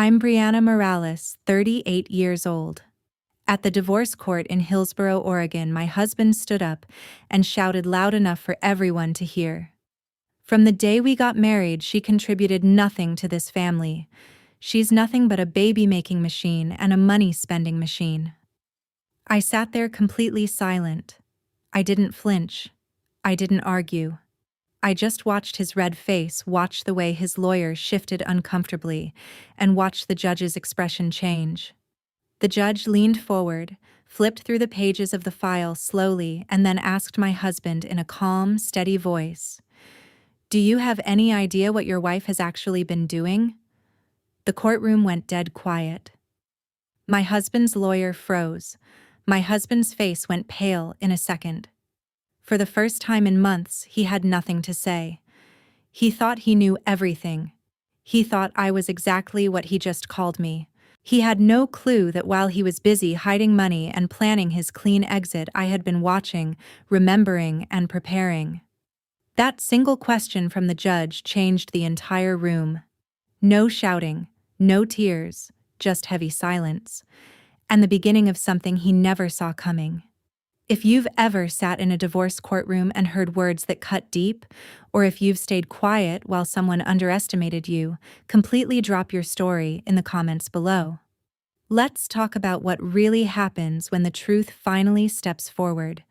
I'm Brianna Morales, 38 years old. At the divorce court in Hillsboro, Oregon, my husband stood up and shouted loud enough for everyone to hear. From the day we got married, she contributed nothing to this family. She's nothing but a baby-making machine and a money-spending machine. I sat there completely silent. I didn't flinch. I didn't argue. I just watched his red face, watched the way his lawyer shifted uncomfortably, and watched the judge's expression change. The judge leaned forward, flipped through the pages of the file slowly, and then asked my husband in a calm, steady voice, "Do you have any idea what your wife has actually been doing?" The courtroom went dead quiet. My husband's lawyer froze. My husband's face went pale in a second. For the first time in months, he had nothing to say. He thought he knew everything. He thought I was exactly what he just called me. He had no clue that while he was busy hiding money and planning his clean exit, I had been watching, remembering, and preparing. That single question from the judge changed the entire room. No shouting, no tears, just heavy silence, and the beginning of something he never saw coming. If you've ever sat in a divorce courtroom and heard words that cut deep, or if you've stayed quiet while someone underestimated you, completely drop your story in the comments below. Let's talk about what really happens when the truth finally steps forward.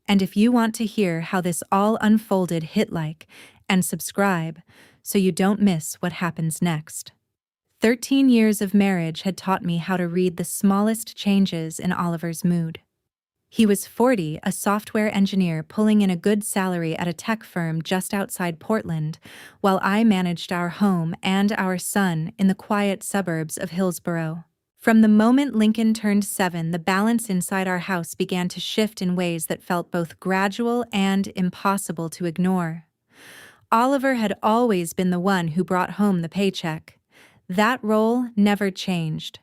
And if you want to hear how this all unfolded, hit like and subscribe so you don't miss what happens next. 13 years of marriage had taught me how to read the smallest changes in Oliver's mood. He was 40, a software engineer pulling in a good salary at a tech firm just outside Portland, while I managed our home and our son in the quiet suburbs of Hillsboro. From the moment Lincoln turned 7, the balance inside our house began to shift in ways that felt both gradual and impossible to ignore. Oliver had always been the one who brought home the paycheck. That role never changed.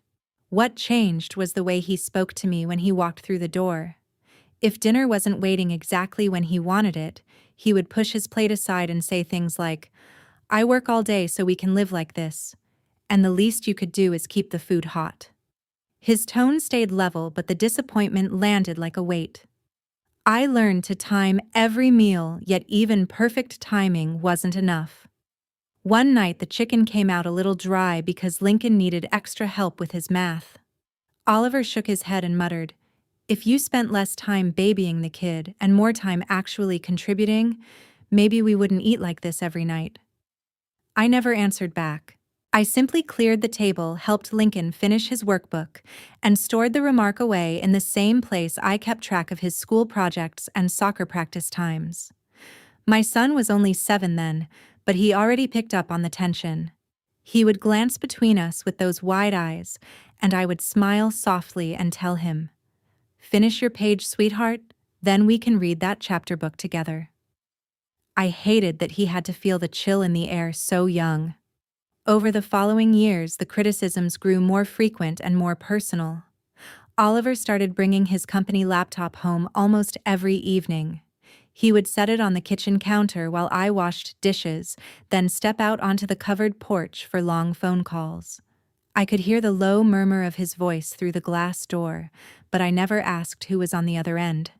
What changed was the way he spoke to me when he walked through the door. If dinner wasn't waiting exactly when he wanted it, he would push his plate aside and say things like, "I work all day so we can live like this, and the least you could do is keep the food hot." His tone stayed level, but the disappointment landed like a weight. I learned to time every meal, yet even perfect timing wasn't enough. One night the chicken came out a little dry because Lincoln needed extra help with his math. Oliver shook his head and muttered, "If you spent less time babying the kid and more time actually contributing, maybe we wouldn't eat like this every night." I never answered back. I simply cleared the table, helped Lincoln finish his workbook, and stored the remark away in the same place I kept track of his school projects and soccer practice times. My son was only 7 then, but he already picked up on the tension. He would glance between us with those wide eyes, and I would smile softly and tell him, "Finish your page, sweetheart, then we can read that chapter book together." I hated that he had to feel the chill in the air so young. Over the following years, the criticisms grew more frequent and more personal. Oliver started bringing his company laptop home almost every evening. He would set it on the kitchen counter while I washed dishes, then step out onto the covered porch for long phone calls. I could hear the low murmur of his voice through the glass door, but I never asked who was on the other end.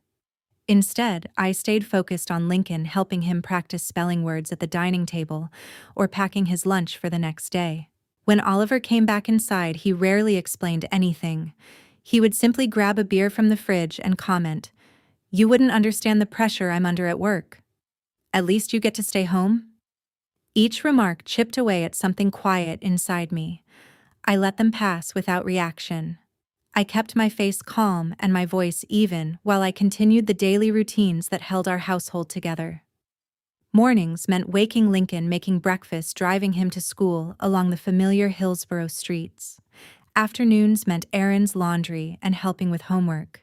Instead, I stayed focused on Lincoln, helping him practice spelling words at the dining table or packing his lunch for the next day. When Oliver came back inside, he rarely explained anything. He would simply grab a beer from the fridge and comment, "You wouldn't understand the pressure I'm under at work. At least you get to stay home?" Each remark chipped away at something quiet inside me. I let them pass without reaction. I kept my face calm and my voice even while I continued the daily routines that held our household together. Mornings meant waking Lincoln, making breakfast, driving him to school along the familiar Hillsboro streets. Afternoons meant errands, laundry, and helping with homework.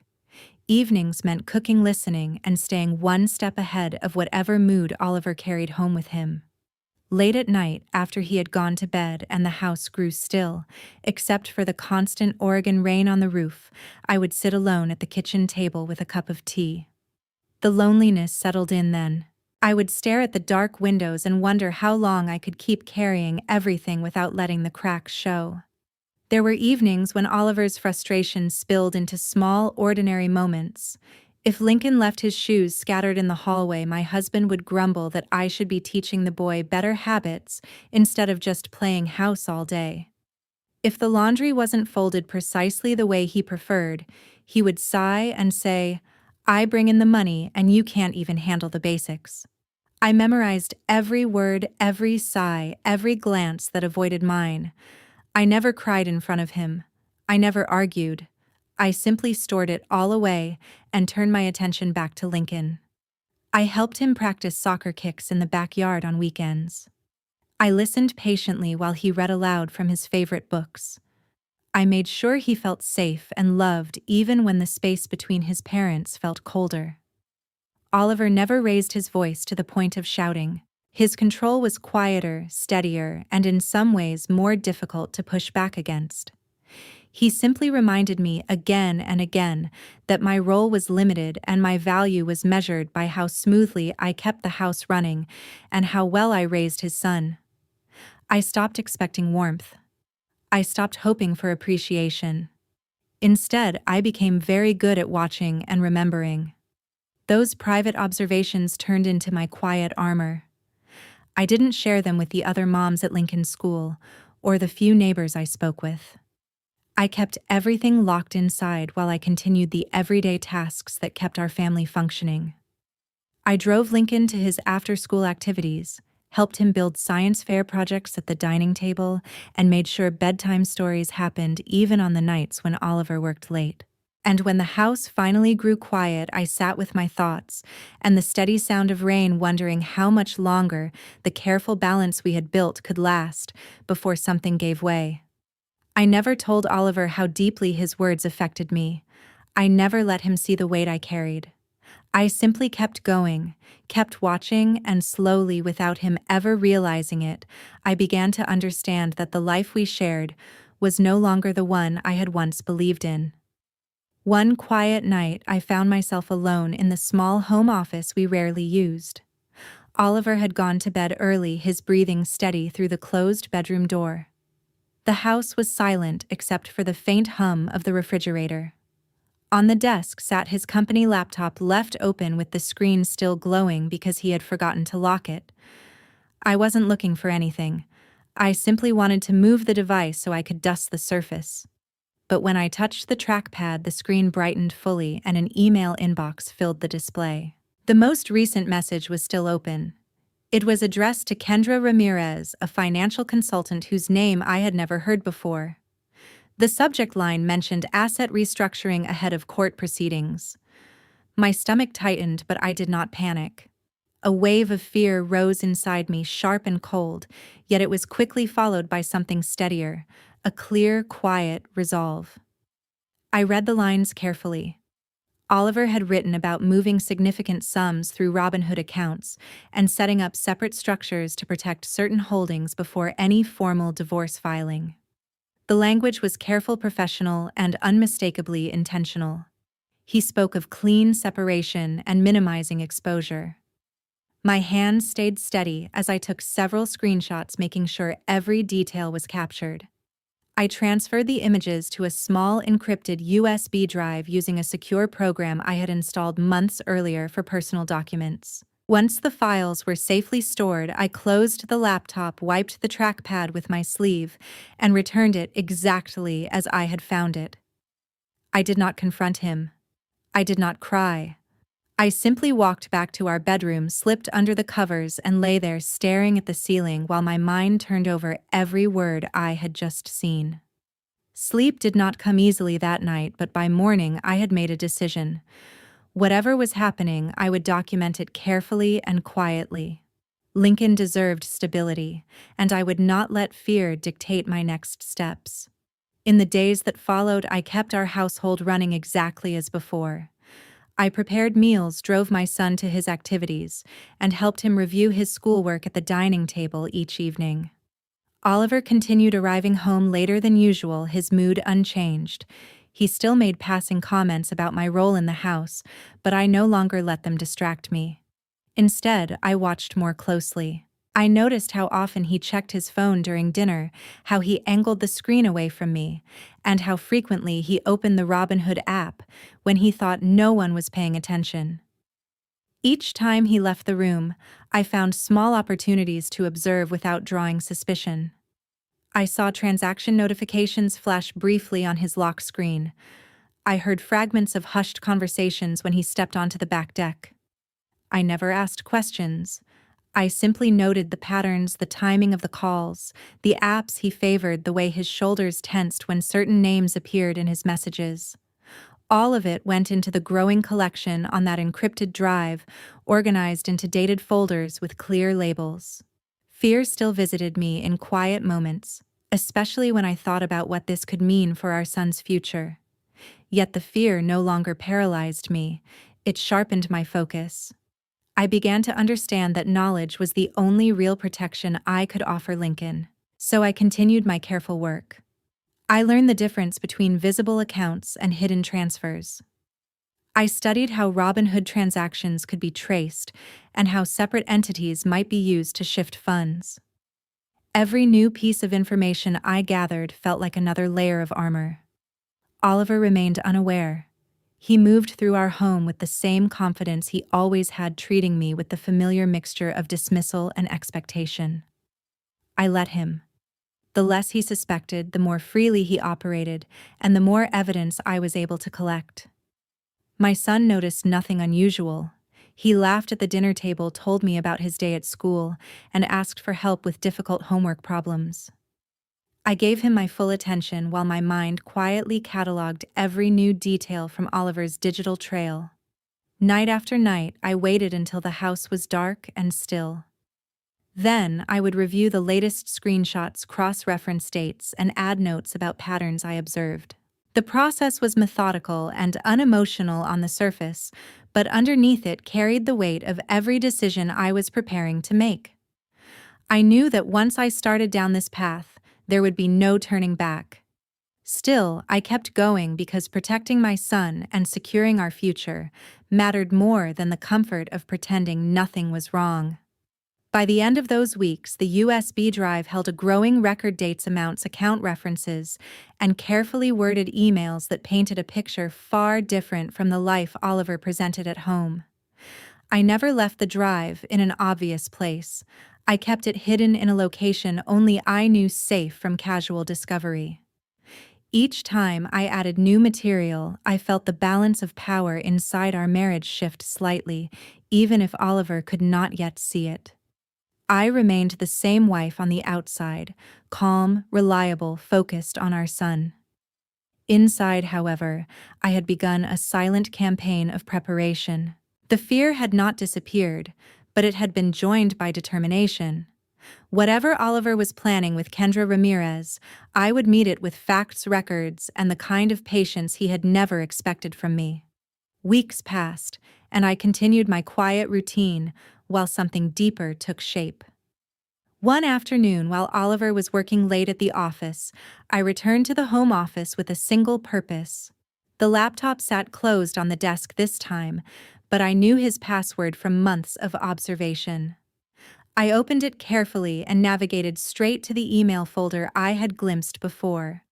Evenings meant cooking, listening, and staying one step ahead of whatever mood Oliver carried home with him. Late at night, after he had gone to bed and the house grew still, except for the constant Oregon rain on the roof, I would sit alone at the kitchen table with a cup of tea. The loneliness settled in then. I would stare at the dark windows and wonder how long I could keep carrying everything without letting the cracks show. There were evenings when Oliver's frustration spilled into small, ordinary moments. If Lincoln left his shoes scattered in the hallway, my husband would grumble that I should be teaching the boy better habits instead of just playing house all day. If the laundry wasn't folded precisely the way he preferred, he would sigh and say, "I bring in the money and you can't even handle the basics." I memorized every word, every sigh, every glance that avoided mine. I never cried in front of him. I never argued. I simply stored it all away and turned my attention back to Lincoln. I helped him practice soccer kicks in the backyard on weekends. I listened patiently while he read aloud from his favorite books. I made sure he felt safe and loved even when the space between his parents felt colder. Oliver never raised his voice to the point of shouting. His control was quieter, steadier, and in some ways more difficult to push back against. He simply reminded me again and again that my role was limited and my value was measured by how smoothly I kept the house running and how well I raised his son. I stopped expecting warmth. I stopped hoping for appreciation. Instead, I became very good at watching and remembering. Those private observations turned into my quiet armor. I didn't share them with the other moms at Lincoln School or the few neighbors I spoke with. I kept everything locked inside while I continued the everyday tasks that kept our family functioning. I drove Lincoln to his after-school activities, helped him build science fair projects at the dining table, and made sure bedtime stories happened even on the nights when Oliver worked late. And when the house finally grew quiet, I sat with my thoughts and the steady sound of rain, wondering how much longer the careful balance we had built could last before something gave way. I never told Oliver how deeply his words affected me. I never let him see the weight I carried. I simply kept going, kept watching, and slowly, without him ever realizing it, I began to understand that the life we shared was no longer the one I had once believed in. One quiet night, I found myself alone in the small home office we rarely used. Oliver had gone to bed early, his breathing steady through the closed bedroom door. The house was silent except for the faint hum of the refrigerator. On the desk sat his company laptop, left open with the screen still glowing because he had forgotten to lock it. I wasn't looking for anything. I simply wanted to move the device so I could dust the surface. But when I touched the trackpad, the screen brightened fully and an email inbox filled the display. The most recent message was still open. It was addressed to Kendra Ramirez, a financial consultant whose name I had never heard before. The subject line mentioned asset restructuring ahead of court proceedings. My stomach tightened, but I did not panic. A wave of fear rose inside me, sharp and cold, yet it was quickly followed by something steadier, a clear, quiet resolve. I read the lines carefully. Oliver had written about moving significant sums through Robinhood accounts and setting up separate structures to protect certain holdings before any formal divorce filing. The language was careful, professional, and unmistakably intentional. He spoke of clean separation and minimizing exposure. My hand stayed steady as I took several screenshots, making sure every detail was captured. I transferred the images to a small encrypted USB drive using a secure program I had installed months earlier for personal documents. Once the files were safely stored, I closed the laptop, wiped the trackpad with my sleeve, and returned it exactly as I had found it. I did not confront him. I did not cry. I simply walked back to our bedroom, slipped under the covers, and lay there staring at the ceiling while my mind turned over every word I had just seen. Sleep did not come easily that night, but by morning I had made a decision. Whatever was happening, I would document it carefully and quietly. Lincoln deserved stability, and I would not let fear dictate my next steps. In the days that followed, I kept our household running exactly as before. I prepared meals, drove my son to his activities, and helped him review his schoolwork at the dining table each evening. Oliver continued arriving home later than usual, his mood unchanged. He still made passing comments about my role in the house, but I no longer let them distract me. Instead, I watched more closely. I noticed how often he checked his phone during dinner, how he angled the screen away from me, and how frequently he opened the Robinhood app when he thought no one was paying attention. Each time he left the room, I found small opportunities to observe without drawing suspicion. I saw transaction notifications flash briefly on his lock screen. I heard fragments of hushed conversations when he stepped onto the back deck. I never asked questions. I simply noted the patterns, the timing of the calls, the apps he favored, the way his shoulders tensed when certain names appeared in his messages. All of it went into the growing collection on that encrypted drive, organized into dated folders with clear labels. Fear still visited me in quiet moments, especially when I thought about what this could mean for our son's future. Yet the fear no longer paralyzed me, it sharpened my focus. I began to understand that knowledge was the only real protection I could offer Lincoln. So I continued my careful work. I learned the difference between visible accounts and hidden transfers. I studied how Robinhood transactions could be traced and how separate entities might be used to shift funds. Every new piece of information I gathered felt like another layer of armor. Oliver remained unaware. He moved through our home with the same confidence he always had, treating me with the familiar mixture of dismissal and expectation. I let him. The less he suspected, the more freely he operated, and the more evidence I was able to collect. My son noticed nothing unusual. He laughed at the dinner table, told me about his day at school, and asked for help with difficult homework problems. I gave him my full attention while my mind quietly cataloged every new detail from Oliver's digital trail. Night after night, I waited until the house was dark and still. Then I would review the latest screenshots, cross-reference dates, and add notes about patterns I observed. The process was methodical and unemotional on the surface, but underneath it carried the weight of every decision I was preparing to make. I knew that once I started down this path, there would be no turning back. Still, I kept going because protecting my son and securing our future mattered more than the comfort of pretending nothing was wrong. By the end of those weeks, the USB drive held a growing record: dates, amounts, account references, and carefully worded emails that painted a picture far different from the life Oliver presented at home. I never left the drive in an obvious place. I kept it hidden in a location only I knew, safe from casual discovery. Each time I added new material, I felt the balance of power inside our marriage shift slightly, even if Oliver could not yet see it. I remained the same wife on the outside, calm, reliable, focused on our son. Inside, however, I had begun a silent campaign of preparation. The fear had not disappeared, but it had been joined by determination. Whatever Oliver was planning with Kendra Ramirez, I would meet it with facts, records, and the kind of patience he had never expected from me. Weeks passed, and I continued my quiet routine while something deeper took shape. One afternoon, while Oliver was working late at the office, I returned to the home office with a single purpose. The laptop sat closed on the desk this time, but I knew his password from months of observation. I opened it carefully and navigated straight to the email folder I had glimpsed before.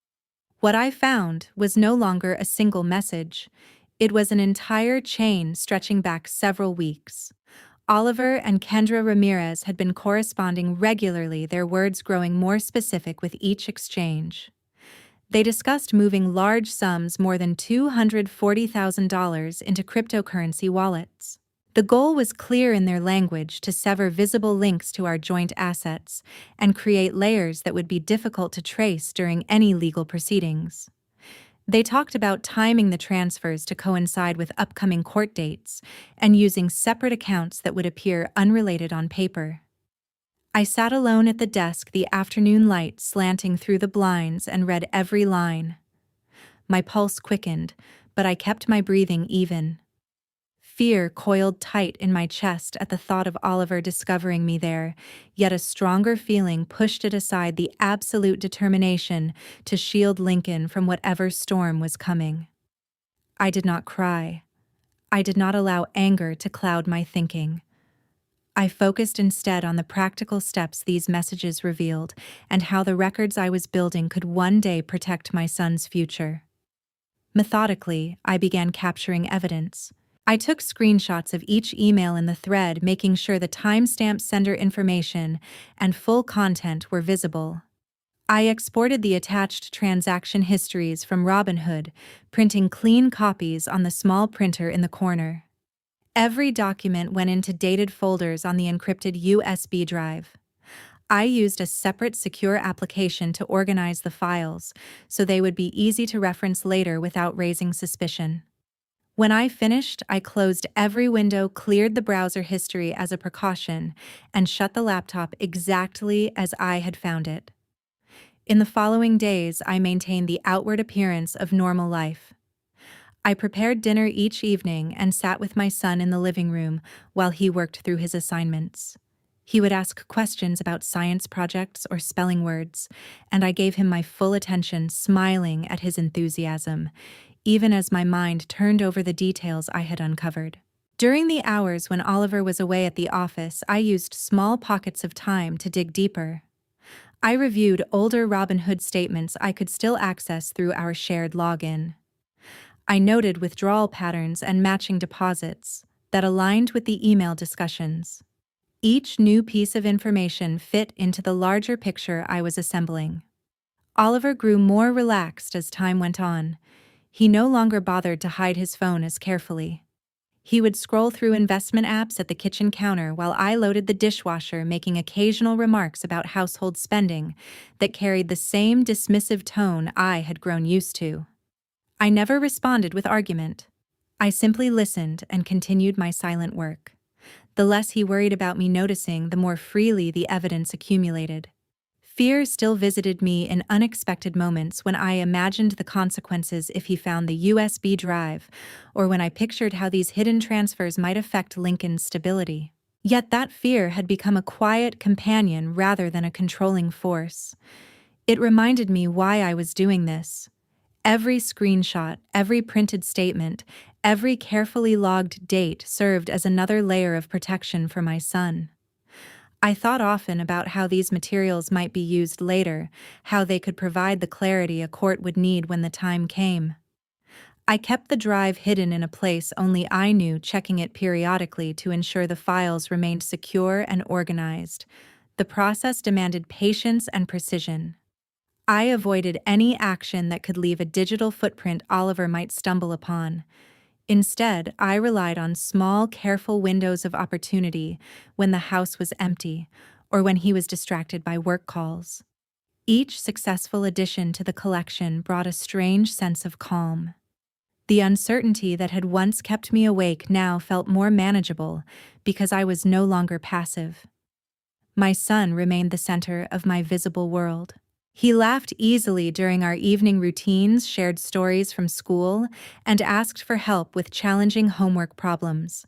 What I found was no longer a single message. It was an entire chain stretching back several weeks. Oliver and Kendra Ramirez had been corresponding regularly, their words growing more specific with each exchange. They discussed moving large sums, more than $240,000, into cryptocurrency wallets. The goal was clear in their language: to sever visible links to our joint assets and create layers that would be difficult to trace during any legal proceedings. They talked about timing the transfers to coincide with upcoming court dates and using separate accounts that would appear unrelated on paper. I sat alone at the desk, the afternoon light slanting through the blinds, and read every line. My pulse quickened, but I kept my breathing even. Fear coiled tight in my chest at the thought of Oliver discovering me there, yet a stronger feeling pushed it aside: the absolute determination to shield Lincoln from whatever storm was coming. I did not cry. I did not allow anger to cloud my thinking. I focused instead on the practical steps these messages revealed and how the records I was building could one day protect my son's future. Methodically, I began capturing evidence. I took screenshots of each email in the thread, making sure the timestamp, sender information, and full content were visible. I exported the attached transaction histories from Robinhood, printing clean copies on the small printer in the corner. Every document went into dated folders on the encrypted USB drive. I used a separate secure application to organize the files, so they would be easy to reference later without raising suspicion. When I finished, I closed every window, cleared the browser history as a precaution, and shut the laptop exactly as I had found it. In the following days, I maintained the outward appearance of normal life. I prepared dinner each evening and sat with my son in the living room while he worked through his assignments. He would ask questions about science projects or spelling words, and I gave him my full attention, smiling at his enthusiasm, even as my mind turned over the details I had uncovered. During the hours when Oliver was away at the office, I used small pockets of time to dig deeper. I reviewed older Robinhood statements I could still access through our shared login. I noted withdrawal patterns and matching deposits that aligned with the email discussions. Each new piece of information fit into the larger picture I was assembling. Oliver grew more relaxed as time went on. He no longer bothered to hide his phone as carefully. He would scroll through investment apps at the kitchen counter while I loaded the dishwasher, making occasional remarks about household spending that carried the same dismissive tone I had grown used to. I never responded with argument. I simply listened and continued my silent work. The less he worried about me noticing, the more freely the evidence accumulated. Fear still visited me in unexpected moments when I imagined the consequences if he found the USB drive, or when I pictured how these hidden transfers might affect Lincoln's stability. Yet that fear had become a quiet companion rather than a controlling force. It reminded me why I was doing this. Every screenshot, every printed statement, every carefully logged date served as another layer of protection for my son. I thought often about how these materials might be used later, how they could provide the clarity a court would need when the time came. I kept the drive hidden in a place only I knew, checking it periodically to ensure the files remained secure and organized. The process demanded patience and precision. I avoided any action that could leave a digital footprint Oliver might stumble upon. Instead, I relied on small, careful windows of opportunity when the house was empty or when he was distracted by work calls. Each successful addition to the collection brought a strange sense of calm. The uncertainty that had once kept me awake now felt more manageable because I was no longer passive. My son remained the center of my visible world. He laughed easily during our evening routines, shared stories from school, and asked for help with challenging homework problems.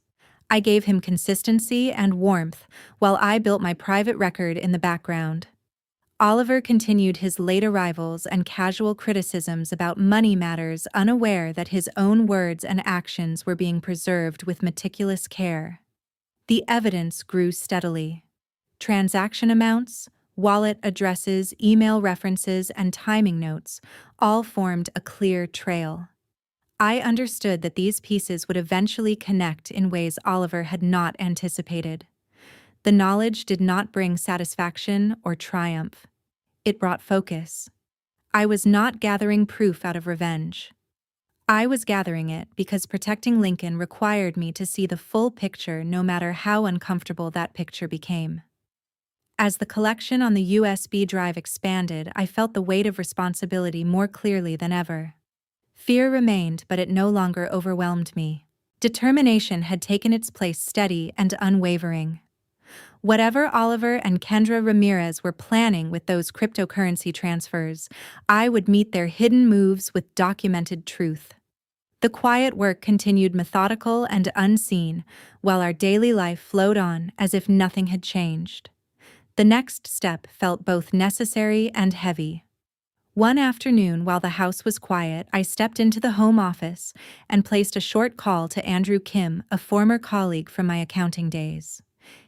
I gave him consistency and warmth while I built my private record in the background. Oliver continued his late arrivals and casual criticisms about money matters, unaware that his own words and actions were being preserved with meticulous care. The evidence grew steadily. Transaction amounts, wallet addresses, email references, and timing notes all formed a clear trail. I understood that these pieces would eventually connect in ways Oliver had not anticipated. The knowledge did not bring satisfaction or triumph. It brought focus. I was not gathering proof out of revenge. I was gathering it because protecting Lincoln required me to see the full picture, no matter how uncomfortable that picture became. As the collection on the USB drive expanded, I felt the weight of responsibility more clearly than ever. Fear remained, but it no longer overwhelmed me. Determination had taken its place, steady and unwavering. Whatever Oliver and Kendra Ramirez were planning with those cryptocurrency transfers, I would meet their hidden moves with documented truth. The quiet work continued, methodical and unseen, while our daily life flowed on as if nothing had changed. The next step felt both necessary and heavy. One afternoon, while the house was quiet, I stepped into the home office and placed a short call to Andrew Kim, a former colleague from my accounting days.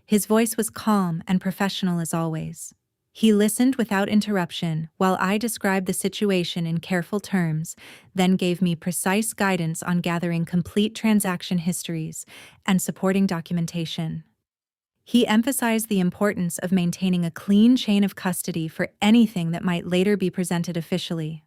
His voice was calm and professional as always. He listened without interruption while I described the situation in careful terms, then gave me precise guidance on gathering complete transaction histories and supporting documentation. He emphasized the importance of maintaining a clean chain of custody for anything that might later be presented officially.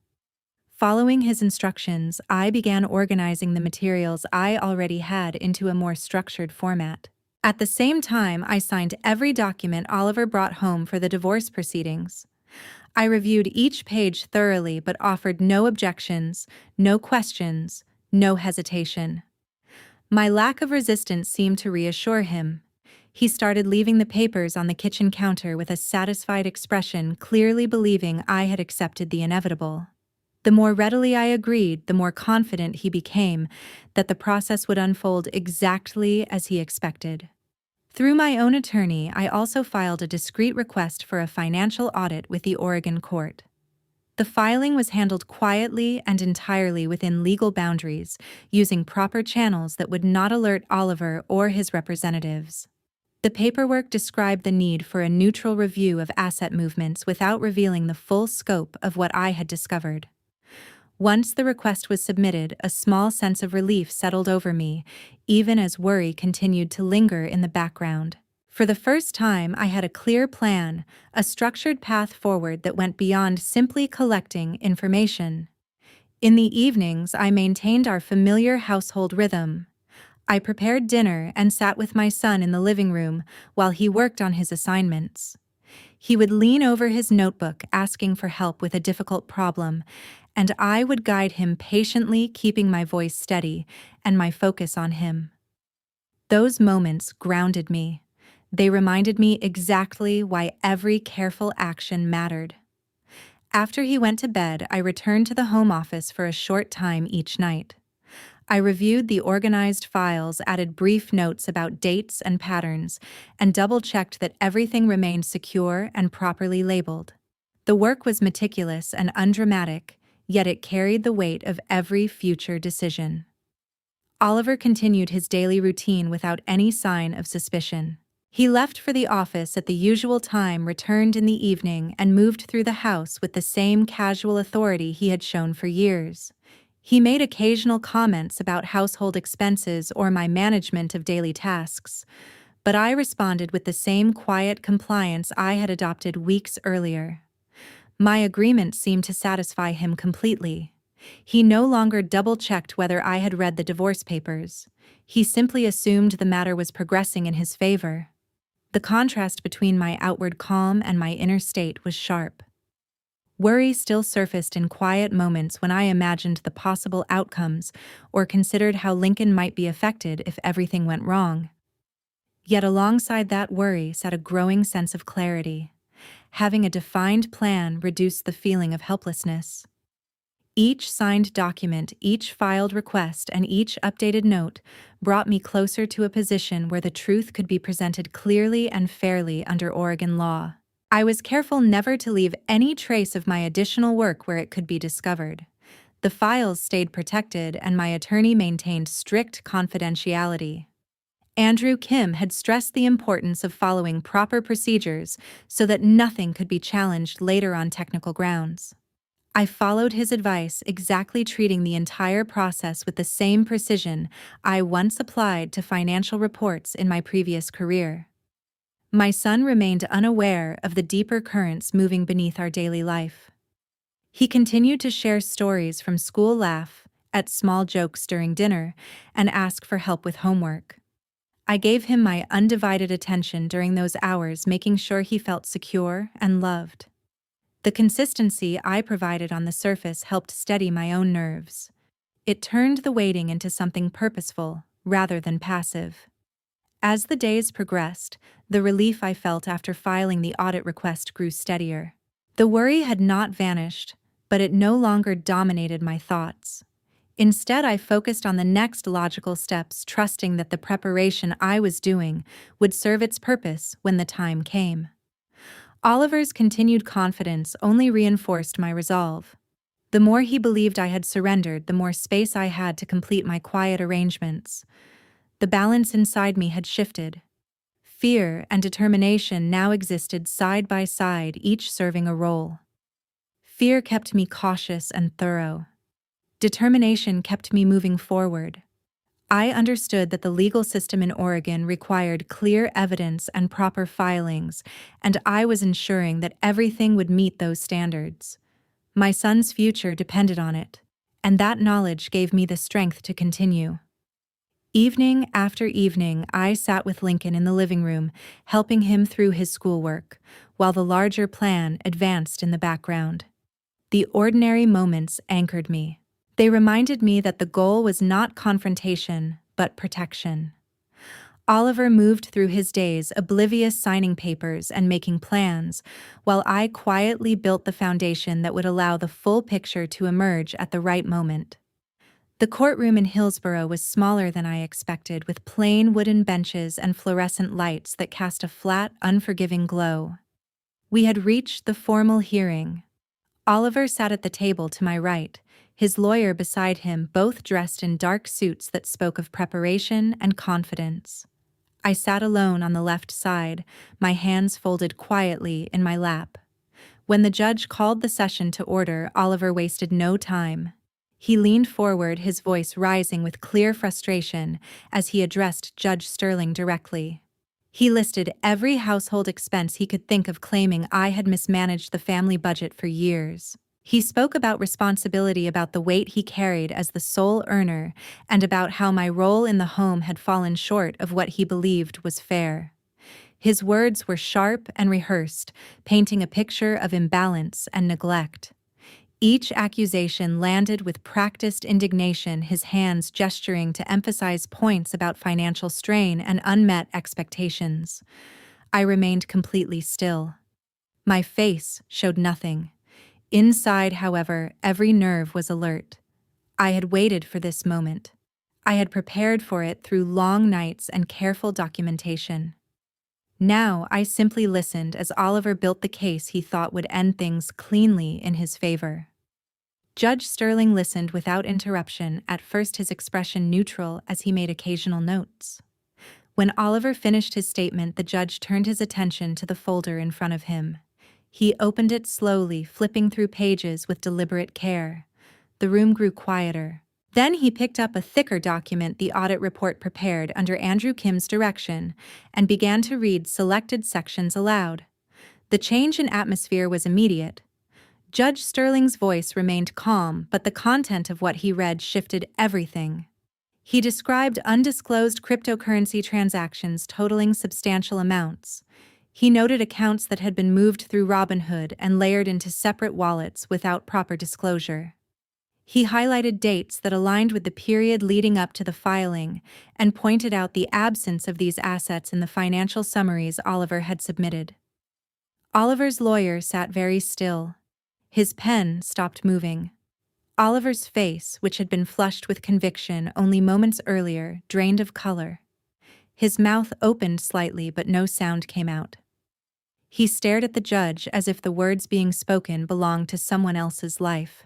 Following his instructions, I began organizing the materials I already had into a more structured format. At the same time, I signed every document Oliver brought home for the divorce proceedings. I reviewed each page thoroughly but offered no objections, no questions, no hesitation. My lack of resistance seemed to reassure him. He started leaving the papers on the kitchen counter with a satisfied expression, clearly believing I had accepted the inevitable. The more readily I agreed, the more confident he became that the process would unfold exactly as he expected. Through my own attorney, I also filed a discreet request for a financial audit with the Oregon court. The filing was handled quietly and entirely within legal boundaries, using proper channels that would not alert Oliver or his representatives. The paperwork described the need for a neutral review of asset movements without revealing the full scope of what I had discovered. Once the request was submitted, a small sense of relief settled over me, even as worry continued to linger in the background. For the first time, I had a clear plan, a structured path forward that went beyond simply collecting information. In the evenings, I maintained our familiar household rhythm. I prepared dinner and sat with my son in the living room while he worked on his assignments. He would lean over his notebook asking for help with a difficult problem, and I would guide him patiently, keeping my voice steady and my focus on him. Those moments grounded me. They reminded me exactly why every careful action mattered. After he went to bed, I returned to the home office for a short time each night. I reviewed the organized files, added brief notes about dates and patterns, and double-checked that everything remained secure and properly labeled. The work was meticulous and undramatic, yet it carried the weight of every future decision. Oliver continued his daily routine without any sign of suspicion. He left for the office at the usual time, returned in the evening, and moved through the house with the same casual authority he had shown for years. He made occasional comments about household expenses or my management of daily tasks, but I responded with the same quiet compliance I had adopted weeks earlier. My agreement seemed to satisfy him completely. He no longer double-checked whether I had read the divorce papers. He simply assumed the matter was progressing in his favor. The contrast between my outward calm and my inner state was sharp. Worry still surfaced in quiet moments when I imagined the possible outcomes or considered how Lincoln might be affected if everything went wrong. Yet alongside that worry sat a growing sense of clarity. Having a defined plan reduced the feeling of helplessness. Each signed document, each filed request, and each updated note brought me closer to a position where the truth could be presented clearly and fairly under Oregon law. I was careful never to leave any trace of my additional work where it could be discovered. The files stayed protected, and my attorney maintained strict confidentiality. Andrew Kim had stressed the importance of following proper procedures so that nothing could be challenged later on technical grounds. I followed his advice, exactly treating the entire process with the same precision I once applied to financial reports in my previous career. My son remained unaware of the deeper currents moving beneath our daily life. He continued to share stories from school, laugh at small jokes during dinner, and ask for help with homework. I gave him my undivided attention during those hours, making sure he felt secure and loved. The consistency I provided on the surface helped steady my own nerves. It turned the waiting into something purposeful rather than passive. As the days progressed, the relief I felt after filing the audit request grew steadier. The worry had not vanished, but it no longer dominated my thoughts. Instead, I focused on the next logical steps, trusting that the preparation I was doing would serve its purpose when the time came. Oliver's continued confidence only reinforced my resolve. The more he believed I had surrendered, the more space I had to complete my quiet arrangements. The balance inside me had shifted. Fear and determination now existed side by side, each serving a role. Fear kept me cautious and thorough. Determination kept me moving forward. I understood that the legal system in Oregon required clear evidence and proper filings, and I was ensuring that everything would meet those standards. My son's future depended on it, and that knowledge gave me the strength to continue. Evening after evening, I sat with Lincoln in the living room, helping him through his schoolwork, while the larger plan advanced in the background. The ordinary moments anchored me. They reminded me that the goal was not confrontation, but protection. Oliver moved through his days oblivious, signing papers and making plans, while I quietly built the foundation that would allow the full picture to emerge at the right moment. The courtroom in Hillsborough was smaller than I expected, with plain wooden benches and fluorescent lights that cast a flat, unforgiving glow. We had reached the formal hearing. Oliver sat at the table to my right, his lawyer beside him, both dressed in dark suits that spoke of preparation and confidence. I sat alone on the left side, my hands folded quietly in my lap. When the judge called the session to order, Oliver wasted no time. He leaned forward, his voice rising with clear frustration as he addressed Judge Sterling directly. He listed every household expense he could think of, claiming I had mismanaged the family budget for years. He spoke about responsibility, about the weight he carried as the sole earner, and about how my role in the home had fallen short of what he believed was fair. His words were sharp and rehearsed, painting a picture of imbalance and neglect. Each accusation landed with practiced indignation, his hands gesturing to emphasize points about financial strain and unmet expectations. I remained completely still. My face showed nothing. Inside, however, every nerve was alert. I had waited for this moment. I had prepared for it through long nights and careful documentation. Now I simply listened as Oliver built the case he thought would end things cleanly in his favor. Judge Sterling listened without interruption, at first his expression neutral as he made occasional notes. When Oliver finished his statement, the judge turned his attention to the folder in front of him. He opened it slowly, flipping through pages with deliberate care. The room grew quieter. Then he picked up a thicker document, the audit report prepared under Andrew Kim's direction, and began to read selected sections aloud. The change in atmosphere was immediate. Judge Sterling's voice remained calm, but the content of what he read shifted everything. He described undisclosed cryptocurrency transactions totaling substantial amounts. He noted accounts that had been moved through Robinhood and layered into separate wallets without proper disclosure. He highlighted dates that aligned with the period leading up to the filing and pointed out the absence of these assets in the financial summaries Oliver had submitted. Oliver's lawyer sat very still. His pen stopped moving. Oliver's face, which had been flushed with conviction only moments earlier, drained of color. His mouth opened slightly, but no sound came out. He stared at the judge as if the words being spoken belonged to someone else's life.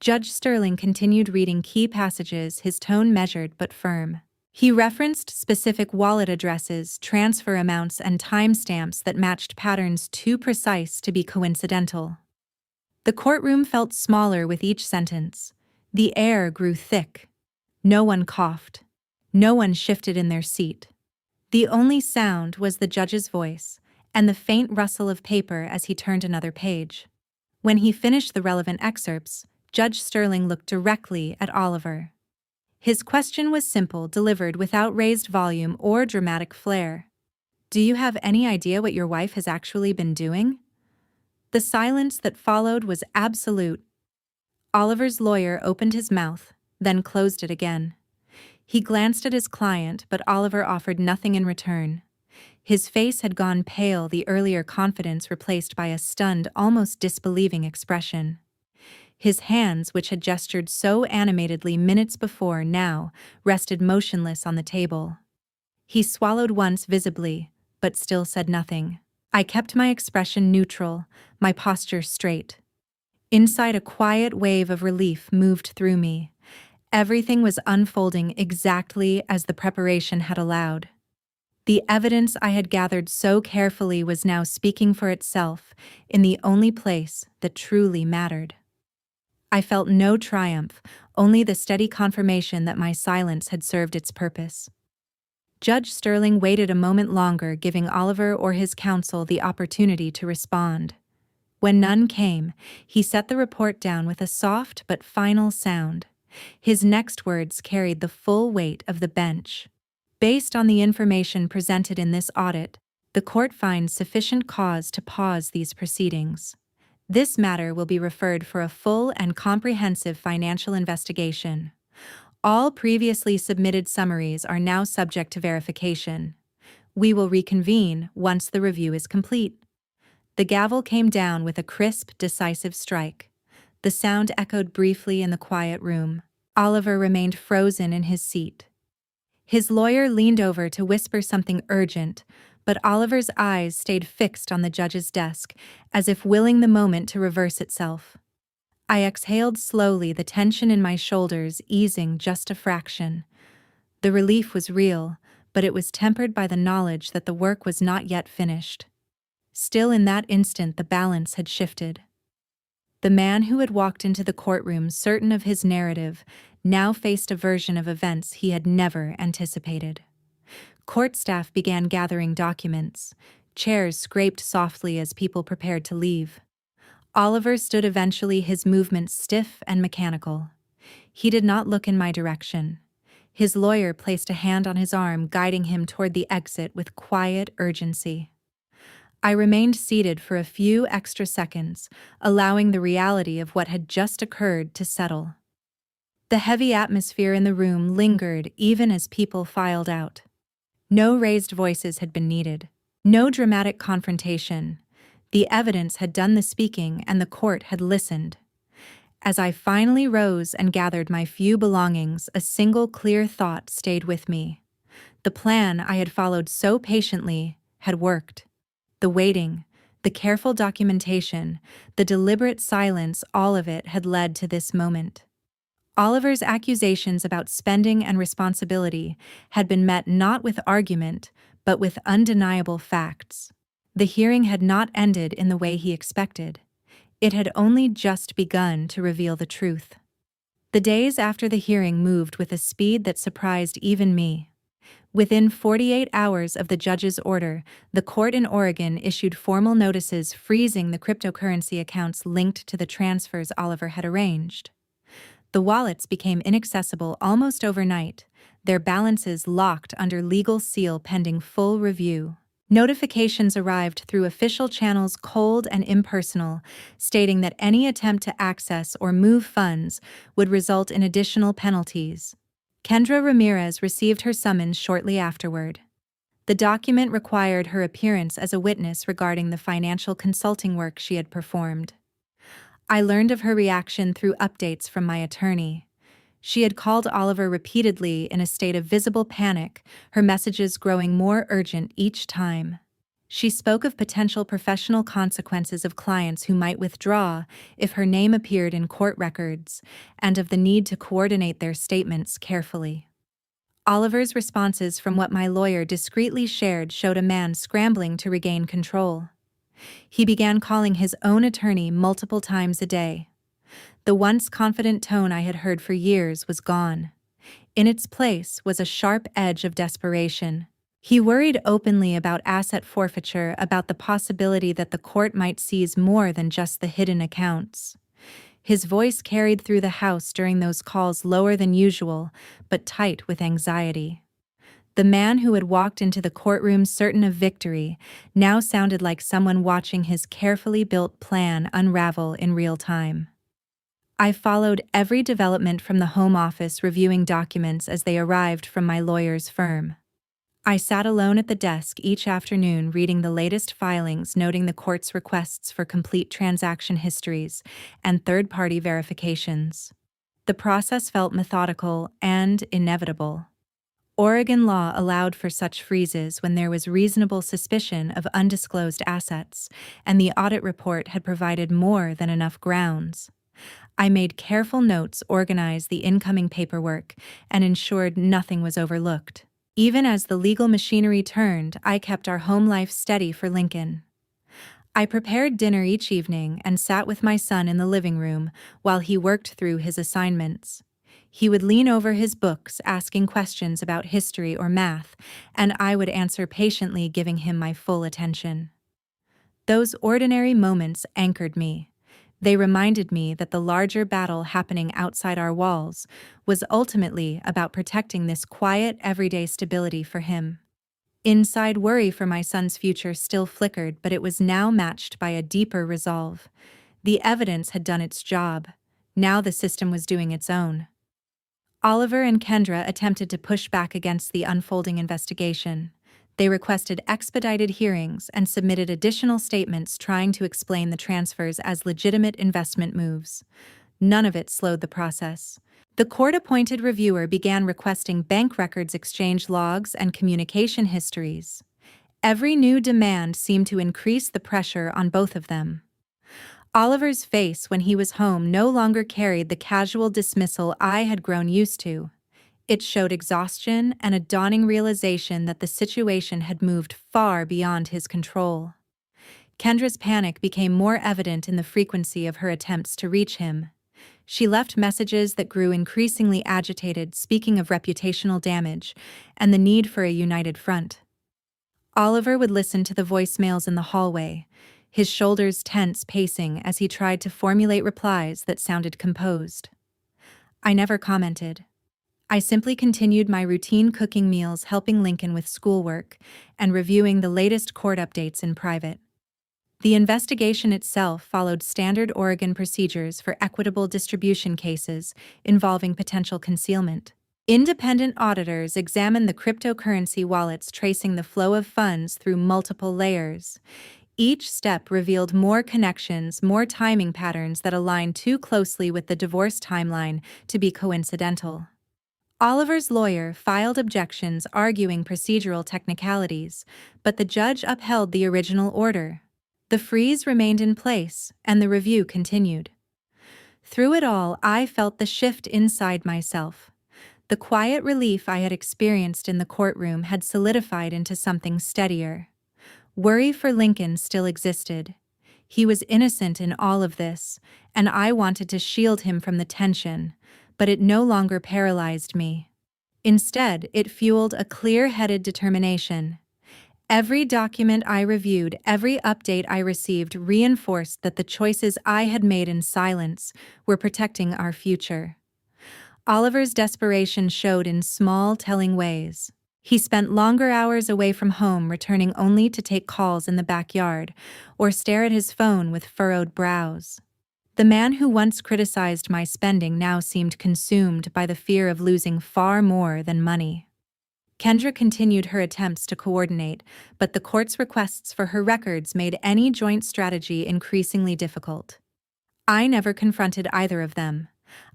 Judge Sterling continued reading key passages, his tone measured but firm. He referenced specific wallet addresses, transfer amounts, and timestamps that matched patterns too precise to be coincidental. The courtroom felt smaller with each sentence. The air grew thick. No one coughed. No one shifted in their seat. The only sound was the judge's voice and the faint rustle of paper as he turned another page. When he finished the relevant excerpts, Judge Sterling looked directly at Oliver. His question was simple, delivered without raised volume or dramatic flair. "Do you have any idea what your wife has actually been doing?" The silence that followed was absolute. Oliver's lawyer opened his mouth, then closed it again. He glanced at his client, but Oliver offered nothing in return. His face had gone pale, the earlier confidence replaced by a stunned, almost disbelieving expression. His hands, which had gestured so animatedly minutes before, now rested motionless on the table. He swallowed once visibly, but still said nothing. I kept my expression neutral, my posture straight. Inside, a quiet wave of relief moved through me. Everything was unfolding exactly as the preparation had allowed. The evidence I had gathered so carefully was now speaking for itself in the only place that truly mattered. I felt no triumph, only the steady confirmation that my silence had served its purpose. Judge Sterling waited a moment longer, giving Oliver or his counsel the opportunity to respond. When none came, he set the report down with a soft but final sound. His next words carried the full weight of the bench. Based on the information presented in this audit, the court finds sufficient cause to pause these proceedings. This matter will be referred for a full and comprehensive financial investigation. All previously submitted summaries are now subject to verification. We will reconvene once the review is complete. The gavel came down with a crisp, decisive strike. The sound echoed briefly in the quiet room. Oliver remained frozen in his seat. His lawyer leaned over to whisper something urgent, but Oliver's eyes stayed fixed on the judge's desk, as if willing the moment to reverse itself. I exhaled slowly, the tension in my shoulders easing just a fraction. The relief was real, but it was tempered by the knowledge that the work was not yet finished. Still, in that instant, the balance had shifted. The man who had walked into the courtroom certain of his narrative now faced a version of events he had never anticipated. Court staff began gathering documents. Chairs scraped softly as people prepared to leave. Oliver stood, eventually, his movements stiff and mechanical. He did not look in my direction. His lawyer placed a hand on his arm, guiding him toward the exit with quiet urgency. I remained seated for a few extra seconds, allowing the reality of what had just occurred to settle. The heavy atmosphere in the room lingered even as people filed out. No raised voices had been needed. No dramatic confrontation. The evidence had done the speaking and the court had listened. As I finally rose and gathered my few belongings, a single clear thought stayed with me. The plan I had followed so patiently had worked. The waiting, the careful documentation, the deliberate silence, all of it had led to this moment. Oliver's accusations about spending and responsibility had been met not with argument, but with undeniable facts. The hearing had not ended in the way he expected. It had only just begun to reveal the truth. The days after the hearing moved with a speed that surprised even me. Within 48 hours of the judge's order, the court in Oregon issued formal notices freezing the cryptocurrency accounts linked to the transfers Oliver had arranged. The wallets became inaccessible almost overnight, their balances locked under legal seal pending full review. Notifications arrived through official channels, cold and impersonal, stating that any attempt to access or move funds would result in additional penalties. Kendra Ramirez received her summons shortly afterward. The document required her appearance as a witness regarding the financial consulting work she had performed. I learned of her reaction through updates from my attorney. She had called Oliver repeatedly in a state of visible panic, her messages growing more urgent each time. She spoke of potential professional consequences of clients who might withdraw if her name appeared in court records, and of the need to coordinate their statements carefully. Oliver's responses, from what my lawyer discreetly shared, showed a man scrambling to regain control. He began calling his own attorney multiple times a day. The once confident tone I had heard for years was gone. In its place was a sharp edge of desperation. He worried openly about asset forfeiture, about the possibility that the court might seize more than just the hidden accounts. His voice carried through the house during those calls, lower than usual, but tight with anxiety. The man who had walked into the courtroom certain of victory now sounded like someone watching his carefully built plan unravel in real time. I followed every development from the home office, reviewing documents as they arrived from my lawyer's firm. I sat alone at the desk each afternoon, reading the latest filings, noting the court's requests for complete transaction histories and third-party verifications. The process felt methodical and inevitable. Oregon law allowed for such freezes when there was reasonable suspicion of undisclosed assets, and the audit report had provided more than enough grounds. I made careful notes, organized the incoming paperwork, and ensured nothing was overlooked. Even as the legal machinery turned, I kept our home life steady for Lincoln. I prepared dinner each evening and sat with my son in the living room while he worked through his assignments. He would lean over his books asking questions about history or math, and I would answer patiently, giving him my full attention. Those ordinary moments anchored me. They reminded me that the larger battle happening outside our walls was ultimately about protecting this quiet, everyday stability for him. Inside, worry for my son's future still flickered, but it was now matched by a deeper resolve. The evidence had done its job. Now the system was doing its own. Oliver and Kendra attempted to push back against the unfolding investigation. They requested expedited hearings and submitted additional statements trying to explain the transfers as legitimate investment moves. None of it slowed the process. The court-appointed reviewer began requesting bank records, exchange logs, and communication histories. Every new demand seemed to increase the pressure on both of them. Oliver's face when he was home no longer carried the casual dismissal I had grown used to. It showed exhaustion and a dawning realization that the situation had moved far beyond his control. Kendra's panic became more evident in the frequency of her attempts to reach him. She left messages that grew increasingly agitated, speaking of reputational damage and the need for a united front. Oliver would listen to the voicemails in the hallway, his shoulders tense, pacing as he tried to formulate replies that sounded composed. I never commented. I simply continued my routine, cooking meals, helping Lincoln with schoolwork, and reviewing the latest court updates in private. The investigation itself followed standard Oregon procedures for equitable distribution cases involving potential concealment. Independent auditors examined the cryptocurrency wallets, tracing the flow of funds through multiple layers. Each step revealed more connections, more timing patterns that aligned too closely with the divorce timeline to be coincidental. Oliver's lawyer filed objections arguing procedural technicalities, but the judge upheld the original order. The freeze remained in place, and the review continued. Through it all, I felt the shift inside myself. The quiet relief I had experienced in the courtroom had solidified into something steadier. Worry for Lincoln still existed. He was innocent in all of this, and I wanted to shield him from the tension, but it no longer paralyzed me. Instead, it fueled a clear-headed determination. Every document I reviewed, every update I received reinforced that the choices I had made in silence were protecting our future. Oliver's desperation showed in small, telling ways. He spent longer hours away from home, returning only to take calls in the backyard or stare at his phone with furrowed brows. The man who once criticized my spending now seemed consumed by the fear of losing far more than money. Kendra continued her attempts to coordinate, but the court's requests for her records made any joint strategy increasingly difficult. I never confronted either of them.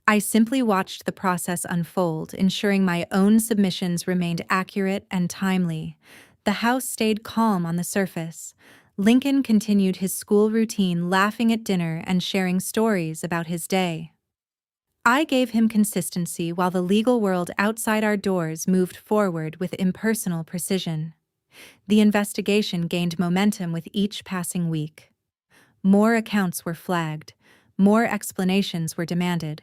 I simply watched the process unfold, ensuring my own submissions remained accurate and timely. The house stayed calm on the surface. Lincoln continued his school routine, laughing at dinner and sharing stories about his day. I gave him consistency while the legal world outside our doors moved forward with impersonal precision. The investigation gained momentum with each passing week. More accounts were flagged. More explanations were demanded.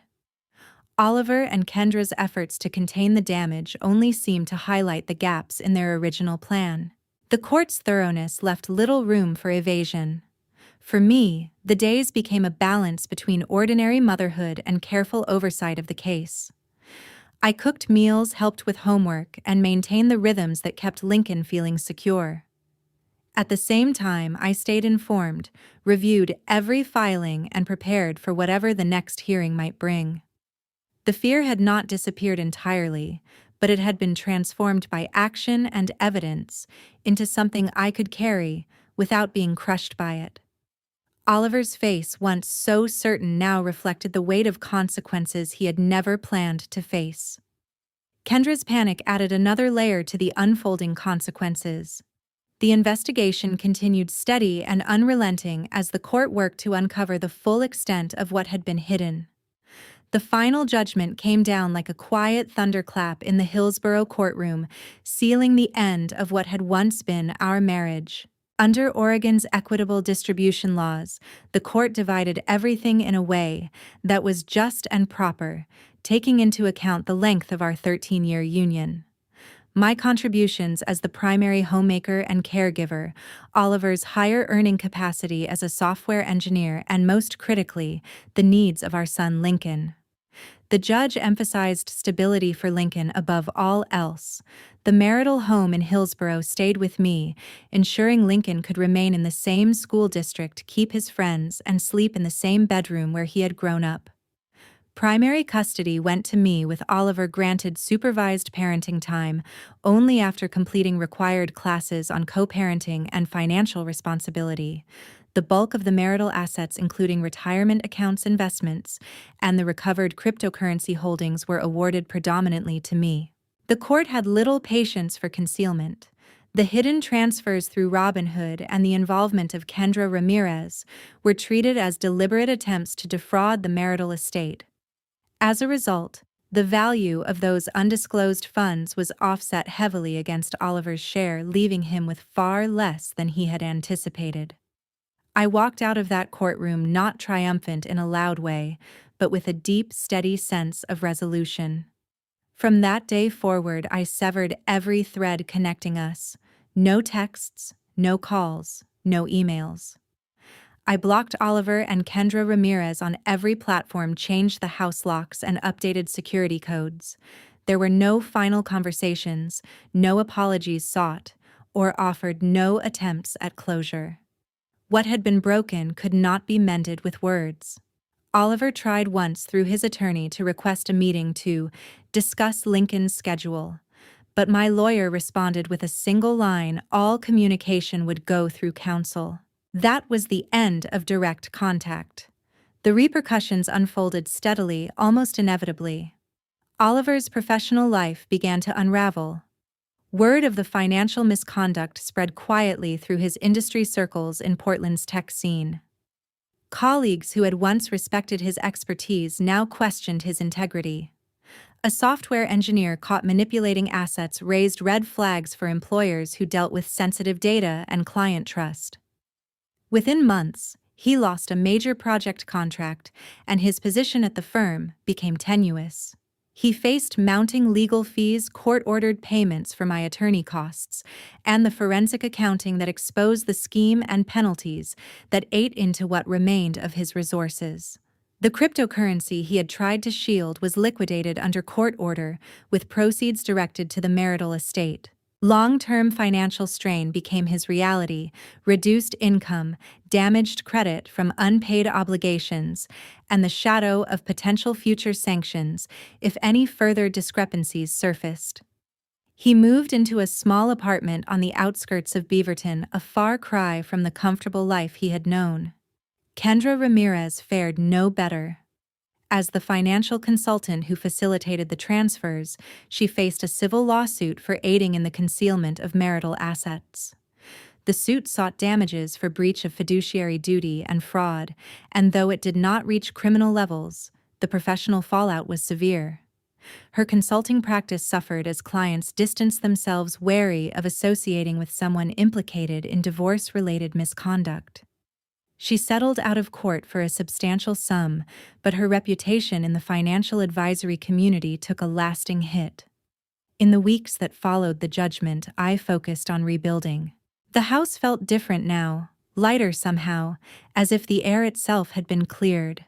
Oliver and Kendra's efforts to contain the damage only seemed to highlight the gaps in their original plan. The court's thoroughness left little room for evasion. For me, the days became a balance between ordinary motherhood and careful oversight of the case. I cooked meals, helped with homework, and maintained the rhythms that kept Lincoln feeling secure. At the same time, I stayed informed, reviewed every filing, and prepared for whatever the next hearing might bring. The fear had not disappeared entirely, but it had been transformed by action and evidence into something I could carry without being crushed by it. Oliver's face, once so certain, now reflected the weight of consequences he had never planned to face. Kendra's panic added another layer to the unfolding consequences. The investigation continued steady and unrelenting as the court worked to uncover the full extent of what had been hidden. The final judgment came down like a quiet thunderclap in the Hillsborough courtroom, sealing the end of what had once been our marriage. Under Oregon's equitable distribution laws, the court divided everything in a way that was just and proper, taking into account the length of our 13-year union. My contributions as the primary homemaker and caregiver, Oliver's higher earning capacity as a software engineer, and most critically, the needs of our son Lincoln. The judge emphasized stability for Lincoln above all else. The marital home in Hillsborough stayed with me, ensuring Lincoln could remain in the same school district, keep his friends, and sleep in the same bedroom where he had grown up. Primary custody went to me, with Oliver granted supervised parenting time only after completing required classes on co-parenting and financial responsibility. The bulk of the marital assets, including retirement accounts, investments, and the recovered cryptocurrency holdings, were awarded predominantly to me. The court had little patience for concealment. The hidden transfers through Robinhood and the involvement of Kendra Ramirez were treated as deliberate attempts to defraud the marital estate. As a result, the value of those undisclosed funds was offset heavily against Oliver's share, leaving him with far less than he had anticipated. I walked out of that courtroom not triumphant in a loud way, but with a deep, steady sense of resolution. From that day forward, I severed every thread connecting us. No texts, no calls, no emails. I blocked Oliver and Kendra Ramirez on every platform, changed the house locks, and updated security codes. There were no final conversations, no apologies sought, or offered, no attempts at closure. What had been broken could not be mended with words. Oliver tried once through his attorney to request a meeting to discuss Lincoln's schedule, but my lawyer responded with a single line: all communication would go through counsel. That was the end of direct contact. The repercussions unfolded steadily, almost inevitably. Oliver's professional life began to unravel. Word of the financial misconduct spread quietly through his industry circles in Portland's tech scene. Colleagues who had once respected his expertise now questioned his integrity. A software engineer caught manipulating assets raised red flags for employers who dealt with sensitive data and client trust. Within months, he lost a major project contract, and his position at the firm became tenuous. He faced mounting legal fees, court-ordered payments for my attorney costs, and the forensic accounting that exposed the scheme, and penalties that ate into what remained of his resources. The cryptocurrency he had tried to shield was liquidated under court order, with proceeds directed to the marital estate. Long-term financial strain became his reality: reduced income, damaged credit from unpaid obligations, and the shadow of potential future sanctions if any further discrepancies surfaced. He moved into a small apartment on the outskirts of Beaverton, a far cry from the comfortable life he had known. Kendra Ramirez fared no better. As the financial consultant who facilitated the transfers, she faced a civil lawsuit for aiding in the concealment of marital assets. The suit sought damages for breach of fiduciary duty and fraud, and though it did not reach criminal levels, the professional fallout was severe. Her consulting practice suffered as clients distanced themselves, wary of associating with someone implicated in divorce-related misconduct. She settled out of court for a substantial sum, but her reputation in the financial advisory community took a lasting hit. In the weeks that followed the judgment, I focused on rebuilding. The house felt different now, lighter somehow, as if the air itself had been cleared.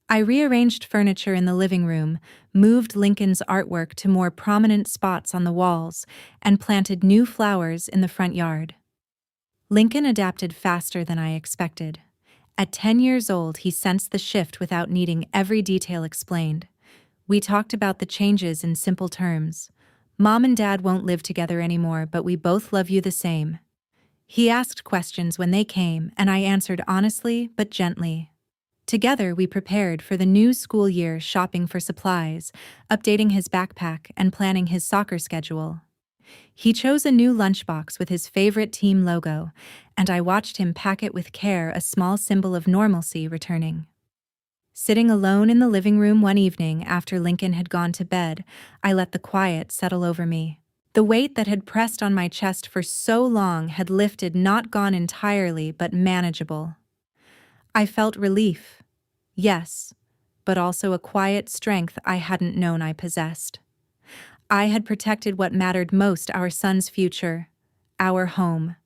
I rearranged furniture in the living room, moved Lincoln's artwork to more prominent spots on the walls, and planted new flowers in the front yard. Lincoln adapted faster than I expected. At 10 years old, he sensed the shift without needing every detail explained. We talked about the changes in simple terms. Mom and Dad won't live together anymore, but we both love you the same. He asked questions when they came, and I answered honestly but gently. Together, we prepared for the new school year, shopping for supplies, updating his backpack, and planning his soccer schedule. He chose a new lunchbox with his favorite team logo, and I watched him pack it with care, a small symbol of normalcy returning. Sitting alone in the living room one evening after Lincoln had gone to bed, I let the quiet settle over me. The weight that had pressed on my chest for so long had lifted, not gone entirely, but manageable. I felt relief, yes, but also a quiet strength I hadn't known I possessed. I had protected what mattered most: our son's future, our home,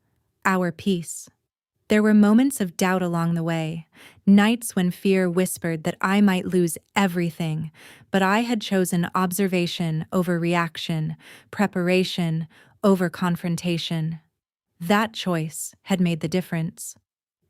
our peace. There were moments of doubt along the way, nights when fear whispered that I might lose everything, but I had chosen observation over reaction, preparation over confrontation. That choice had made the difference.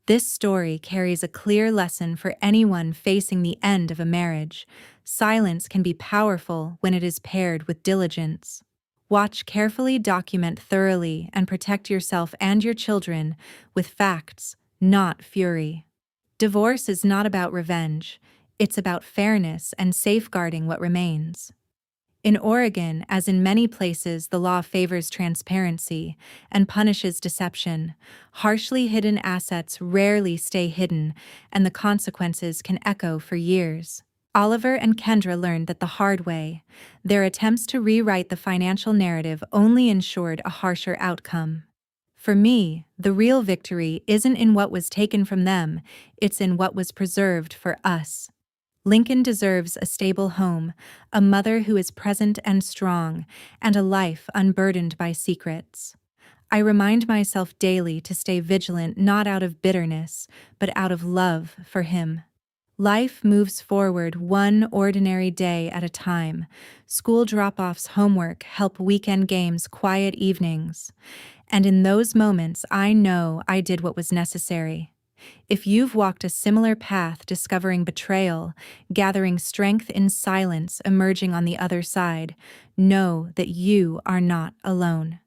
This story carries a clear lesson for anyone facing the end of a marriage. Silence can be powerful when it is paired with diligence. Watch carefully, document thoroughly, and protect yourself and your children with facts, not fury. Divorce is not about revenge, it's about fairness and safeguarding what remains. In Oregon, as in many places, the law favors transparency and punishes deception. Harshly hidden assets rarely stay hidden, and the consequences can echo for years. Oliver and Kendra learned that the hard way. Their attempts to rewrite the financial narrative only ensured a harsher outcome. For me, the real victory isn't in what was taken from them, it's in what was preserved for us. Lincoln deserves a stable home, a mother who is present and strong, and a life unburdened by secrets. I remind myself daily to stay vigilant, not out of bitterness, but out of love for him. Life moves forward one ordinary day at a time. School drop-offs, homework, help, weekend games, quiet evenings. And in those moments, I know I did what was necessary. If you've walked a similar path, discovering betrayal, gathering strength in silence, emerging on the other side, know that you are not alone.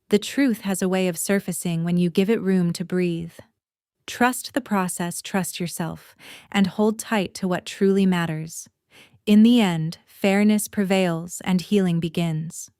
The truth has a way of surfacing when you give it room to breathe. Trust the process, trust yourself, and hold tight to what truly matters. In the end, fairness prevails and healing begins.